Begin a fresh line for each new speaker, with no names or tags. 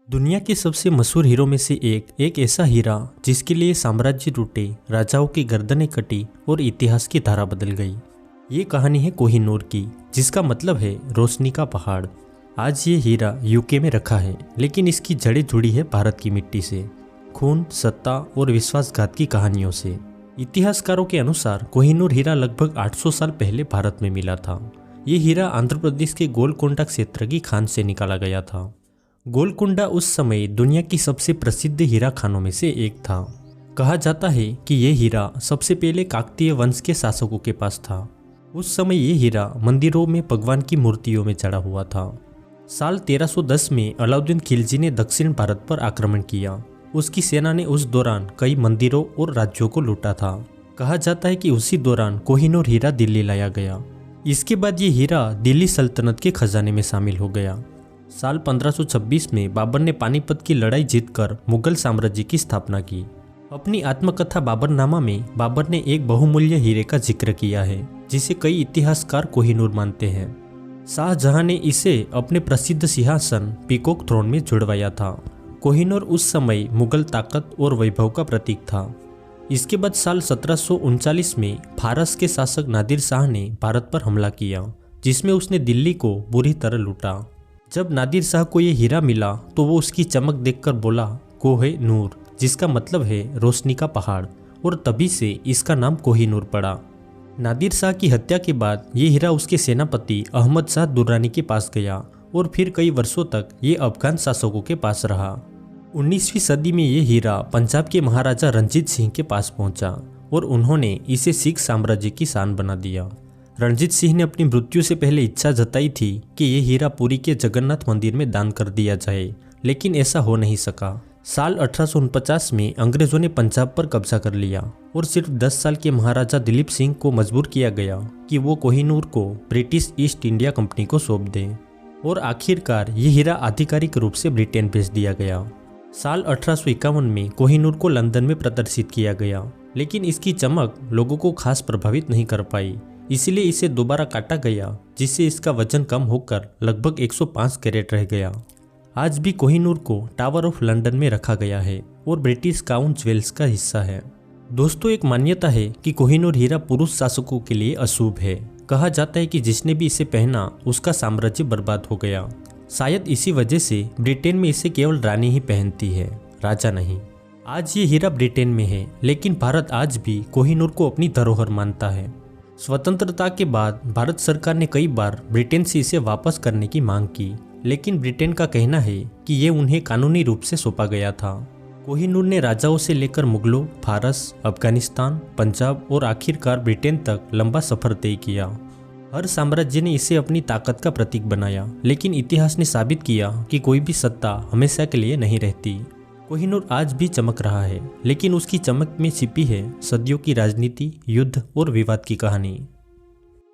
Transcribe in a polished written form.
दुनिया के सबसे मशहूर हीरो में से एक ऐसा हीरा जिसके लिए साम्राज्य टूटे, राजाओं की गर्दनें कटी और इतिहास की धारा बदल गई। ये कहानी है कोहिनूर की, जिसका मतलब है रोशनी का पहाड़। आज ये हीरा यूके में रखा है, लेकिन इसकी जड़ें जुड़ी है भारत की मिट्टी से, खून, सत्ता और विश्वासघात की कहानियों से। इतिहासकारों के अनुसार कोहिनूर हीरा लगभग 800 साल पहले भारत में मिला था। ये हीरा आंध्र प्रदेश के गोलकोंडा क्षेत्र की खान से निकाला गया था। गोलकुंडा उस समय दुनिया की सबसे प्रसिद्ध हीरा खानों में से एक था। कहा जाता है कि यह हीरा सबसे पहले काकतीय वंश के शासकों के पास था। उस समय ये हीरा मंदिरों में भगवान की मूर्तियों में चढ़ा हुआ था। साल 1310 में अलाउद्दीन खिलजी ने दक्षिण भारत पर आक्रमण किया। उसकी सेना ने उस दौरान कई मंदिरों और राज्यों को लूटा था। कहा जाता है कि उसी दौरान कोहिनूर हीरा दिल्ली लाया गया। इसके बाद ये हीरा दिल्ली सल्तनत के खजाने में शामिल हो गया। साल 1526 में बाबर ने पानीपत की लड़ाई जीतकर मुगल साम्राज्य की स्थापना की। अपनी आत्मकथा बाबरनामा में बाबर ने एक बहुमूल्य हीरे का जिक्र किया है, जिसे कई इतिहासकार कोहिनूर मानते हैं। शाहजहां ने इसे अपने प्रसिद्ध सिंहासन पीकॉक थ्रोन में जुड़वाया था। कोहिनूर उस समय मुगल ताकत और वैभव का प्रतीक था। इसके बाद साल 1739 में फारस के शासक नादिर शाह ने भारत पर हमला किया, जिसमें उसने दिल्ली को बुरी तरह लूटा। जब नादिर शाह को यह हीरा मिला तो वो उसकी चमक देखकर बोला, कोह-ए-नूर, जिसका मतलब है रोशनी का पहाड़, और तभी से इसका नाम कोहिनूर पड़ा। नादिर शाह की हत्या के बाद ये हीरा उसके सेनापति अहमद शाह दुर्रानी के पास गया और फिर कई वर्षों तक ये अफगान शासकों के पास रहा। 19वीं सदी में ये हीरा पंजाब के महाराजा रणजीत सिंह के पास पहुंचा और उन्होंने इसे सिख साम्राज्य की शान बना दिया। रणजीत सिंह ने अपनी मृत्यु से पहले इच्छा जताई थी कि यह हीरा पुरी के जगन्नाथ मंदिर में दान कर दिया जाए, लेकिन ऐसा हो नहीं सका। साल 1849 में अंग्रेजों ने पंजाब पर कब्जा कर लिया और सिर्फ 10 साल के महाराजा दिलीप सिंह को मजबूर किया गया कि वो कोहिनूर को ब्रिटिश ईस्ट इंडिया कंपनी को सौंप दें, और आखिरकार ये हीरा आधिकारिक रूप से ब्रिटेन भेज दिया गया। साल 1851 में कोहिनूर को लंदन में प्रदर्शित किया गया, लेकिन इसकी चमक लोगों को खास प्रभावित नहीं कर पाई, इसलिए इसे दोबारा काटा गया, जिससे इसका वजन कम होकर लगभग 105 कैरेट रह गया। आज भी कोहिनूर को टावर ऑफ लंदन में रखा गया है और ब्रिटिश क्राउन ज्वेल्स का हिस्सा है। दोस्तों, एक मान्यता है कि कोहिनूर हीरा पुरुष शासकों के लिए अशुभ है। कहा जाता है कि जिसने भी इसे पहना उसका साम्राज्य बर्बाद हो गया। शायद इसी वजह से ब्रिटेन में इसे केवल रानी ही पहनती है, राजा नहीं। आज ये हीरा ब्रिटेन में है, लेकिन भारत आज भी कोहिनूर को अपनी धरोहर मानता है। स्वतंत्रता के बाद भारत सरकार ने कई बार ब्रिटेन से इसे वापस करने की मांग की, लेकिन ब्रिटेन का कहना है कि ये उन्हें कानूनी रूप से सौंपा गया था। कोहिनूर ने राजाओं से लेकर मुगलों, फारस, अफगानिस्तान, पंजाब और आखिरकार ब्रिटेन तक लंबा सफर तय किया। हर साम्राज्य ने इसे अपनी ताकत का प्रतीक बनाया, लेकिन इतिहास ने साबित किया कि कोई भी सत्ता हमेशा के लिए नहीं रहती। कोहिनूर आज भी चमक रहा है, लेकिन उसकी चमक में छिपी है सदियों की राजनीति, युद्ध और विवाद की कहानी।